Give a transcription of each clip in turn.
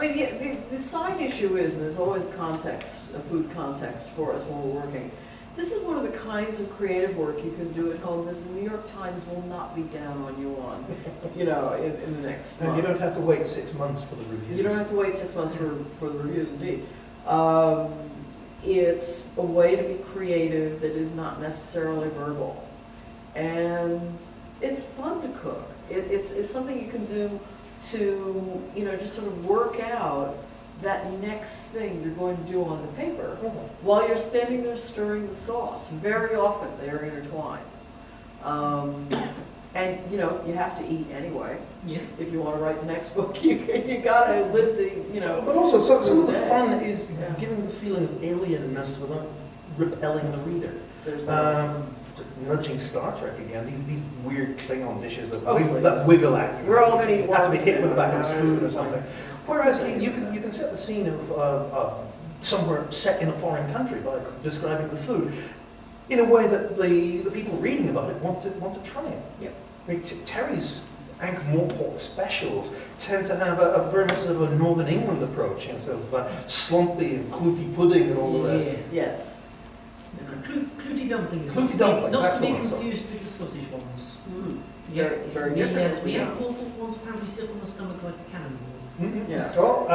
mean, the side issue is, and there's always context, a food context for us when we're working. This is one of the kinds of creative work you can do at home that the New York Times will not be down on you on, in the next month. And you don't have to wait 6 months for the reviews. You don't have to wait 6 months for the reviews, indeed. It's a way to be creative that is not necessarily verbal. And it's fun to cook. It's something you can do to, just sort of work out that next thing you're going to do on the paper while you're standing there stirring the sauce. Very often they are intertwined. And you have to eat anyway. Yeah. If you want to write the next book, you gotta live to, But also, some of the fun is giving the feeling of alienness without repelling the reader. There's just nudging Star Trek again. These weird Klingon dishes that, that wiggle at you. We're all going to eat have to be hit with the back of a spoon or something. Whereas you can set the scene of somewhere set in a foreign country by describing the food in a way that the people reading about it want to try it. Yep. I mean, Terry's Ankh-Morpork specials tend to have a very much sort of a Northern England approach, sort of slumpy and cluty pudding and all the rest. Yes. Cluty dumplings. Cluty dumplings, Not that's to be the one. confused with the Scottish ones. Very different, as we The know. Ankh-Morpork ones apparently sit on the stomach like a cannonball. Mm-hmm. Yeah. Well,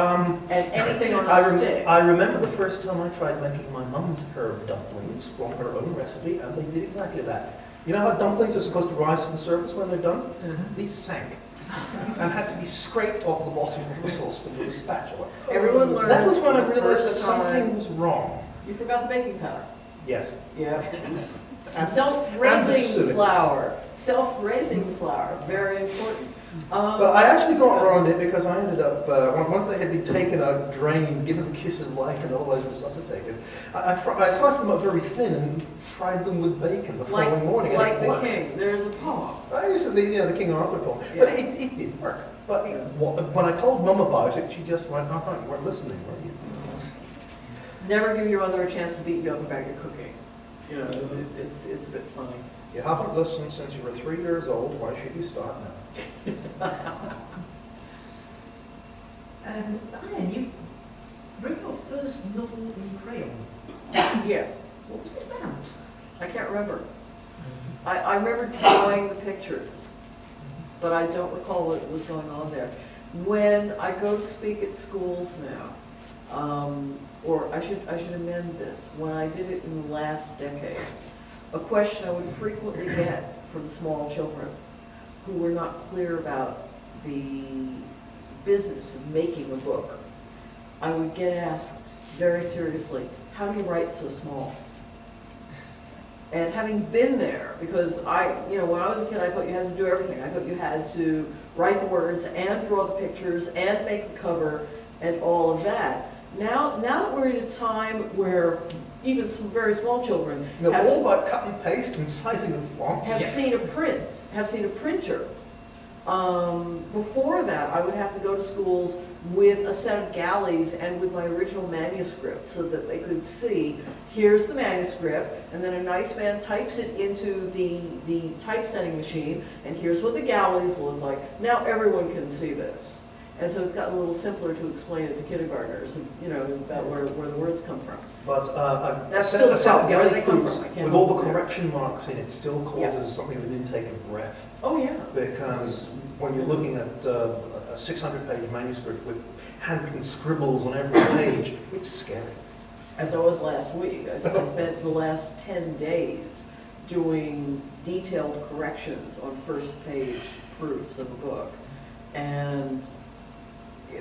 and anything on a stick. I remember the first time I tried making my mum's herb dumplings from her own recipe, and they did exactly that. You know how dumplings are supposed to rise to the surface when they're done? These sank and had to be scraped off the bottom of the saucepan with a spatula. Everyone learned. That was when I realized that first something time. was wrong. You forgot the baking powder. Yes. Yeah. And Self-raising flour. Self-raising flour. Very important. But I actually got around it because I ended up, once they had been taken out, drained, given the kiss of life, and otherwise resuscitated, I sliced them up very thin and fried them with bacon the following morning. Like and it the worked. king. There's a poem. I used to, the King Arthur poem. Yeah. But it did work. But when I told Mum about it, she just went, "Oh, you weren't listening, were you?" Never give your mother a chance to beat you up about your cooking. It's a bit funny. You haven't listened since you were 3 years old. Why should you start now? Diane, you wrote your first novel in crayon. Yeah. What was it about? I can't remember. I remember drawing the pictures, but I don't recall what was going on there. When I go to speak at schools now, or I should amend this, when I did it in the last decade, a question I would frequently get from small children who were not clear about the business of making a book, I would get asked very seriously, how do you write so small? And having been there, because when I was a kid, I thought you had to do everything. I thought you had to write the words and draw the pictures and make the cover and all of that. Now that we're in a time where even some very small children have all about cut and paste and sizing of fonts. Have seen a printer. Before that, I would have to go to schools with a set of galleys and with my original manuscript so that they could see, here's the manuscript, and then a nice man types it into the typesetting machine, and here's what the galleys look like. Now everyone can see this. And so it's gotten a little simpler to explain it to kindergartners, about where the words come from. But That's a still set of where galley they come proofs from. with all the correction marks in it still causes something of an intake of breath. Oh yeah. Because when you're looking at a 600-page manuscript with handwritten scribbles on every page, it's scary. As I was last week, I spent the last 10 days doing detailed corrections on first page proofs of a book. And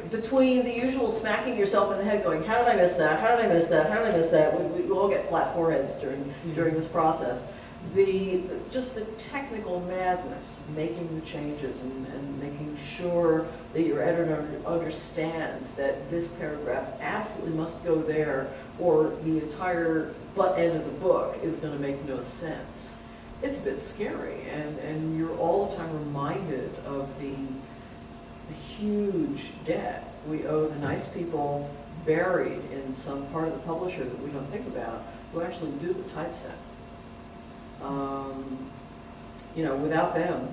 between the usual smacking yourself in the head going, how did I miss that? How did I miss that? How did I miss that? We all get flat foreheads during this process. Just the technical madness, making the changes and making sure that your editor understands that this paragraph absolutely must go there or the entire butt end of the book is going to make no sense. It's a bit scary, and you're all the time reminded of the huge debt we owe the nice people buried in some part of the publisher that we don't think about, who actually do the typeset. Without them,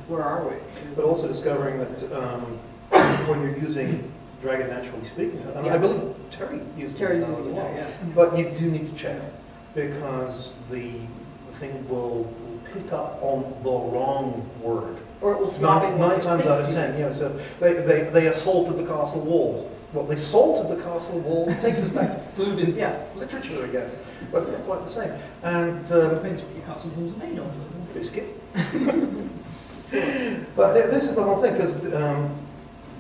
where are we? But also discovering that when you're using Dragon naturally speaking. And Yeah. I believe Terry uses Terry's it now as using well. it, yeah. But you do need to check, because the thing will pick up on the wrong word. Or it will swap it. Nine times out of 10, yeah. So they assaulted the castle walls. Well, they salted the castle walls. Takes us back to food and Yeah. literature again. But it's not quite the same. And Depends what your castle walls are made of. biscuit. But this is the whole thing, because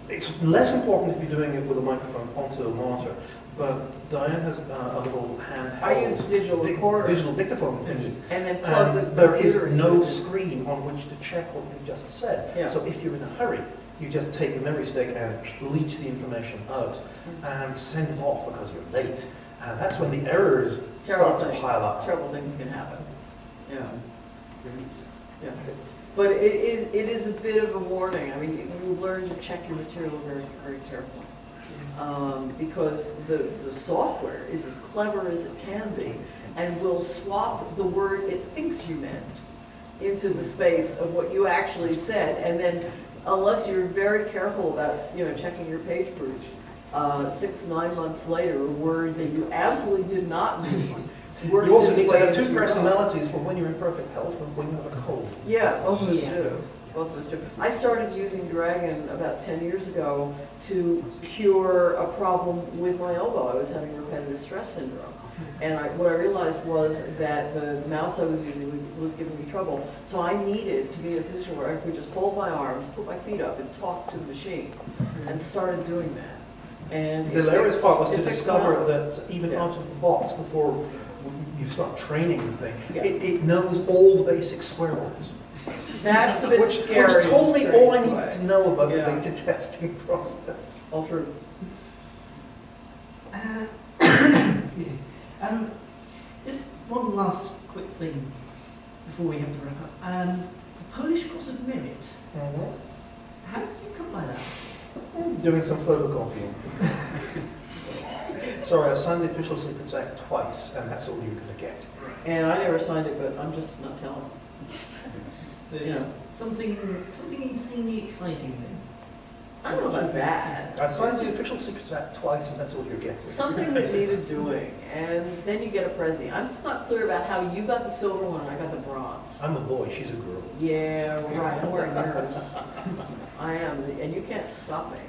it's less important if you're doing it with a microphone onto a monitor. But Diane has a little handheld I use digital recorder. digital dictaphone thingy. And then plug the And there is computer into no it. screen on which to check what you just said. Yeah. So if you're in a hurry, you just take the memory stick and leach the information out and send it off because you're late. And that's when the errors start to pile up. Terrible things can happen. Yeah. Yeah. But it is a bit of a warning. I mean, you learn to check your material very, very carefully. Because the software is as clever as it can be and will swap the word it thinks you meant into the space of what you actually said. And then, unless you're very careful about, checking your page proofs, 6-9 months later, a word that you absolutely did not mean works You also its need to way have into two your personalities for when you're in perfect health and when you have a cold. Yeah, both of us Yeah. do. Both of us do. I started using Dragon about 10 years ago to cure a problem with my elbow. I was having repetitive stress syndrome. And what I realized was that the mouse I was using was giving me trouble. So I needed to be in a position where I could just fold my arms, put my feet up, and talk to the machine. And started doing that. And The hilarious part was to it fixed my discover elbow. that even Yeah. out of the box, before you start training the thing, Yeah. it knows all the basic swear words. That's a bit Which scary. told in a me all I strange needed way. to know about Yeah. the beta testing process. All true. Just one last quick thing before we have to wrap up. The Polish Cross of Merit. How did you come by that? Doing some photocopying. Sorry, I signed the Official Secrets Act twice, and that's all you're going to get. And I never signed it, but I'm just not telling. There's Yeah. something insanely exciting then. I don't know about that. I signed the Official Secrets Act twice, and that's all you're getting. Something that needed doing, and then you get a Prezi. I'm still not clear about how you got the silver one and I got the bronze. I'm a boy, she's a girl. Yeah, right, I'm wearing yours. I am, and you can't stop me.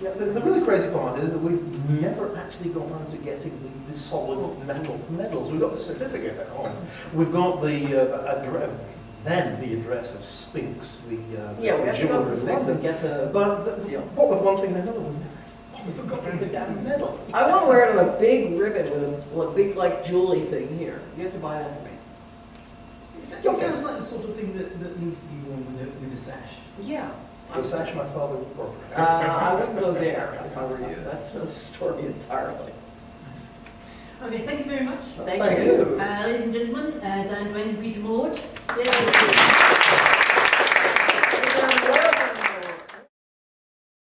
Yeah, the really crazy part is that we've never actually gone on to getting the solid metal medals. We've got the certificate at home. We've got the address of Spinks, the Yeah, we have to go jeweler to in Spinks and London. get the But deal. what with one thing and another, we forgot the damn medal. I want to wear it on a big ribbon with a big, like, jewelry thing here. You have to buy that for me. It sounds like the sort of thing that needs to be worn with a sash. Yeah. The sash my father wore. I wouldn't go there if I were you. That's another story entirely. Okay, thank you very much. Thank you. Ladies and gentlemen, Diane, Duane, and Peter Morwood. Yay.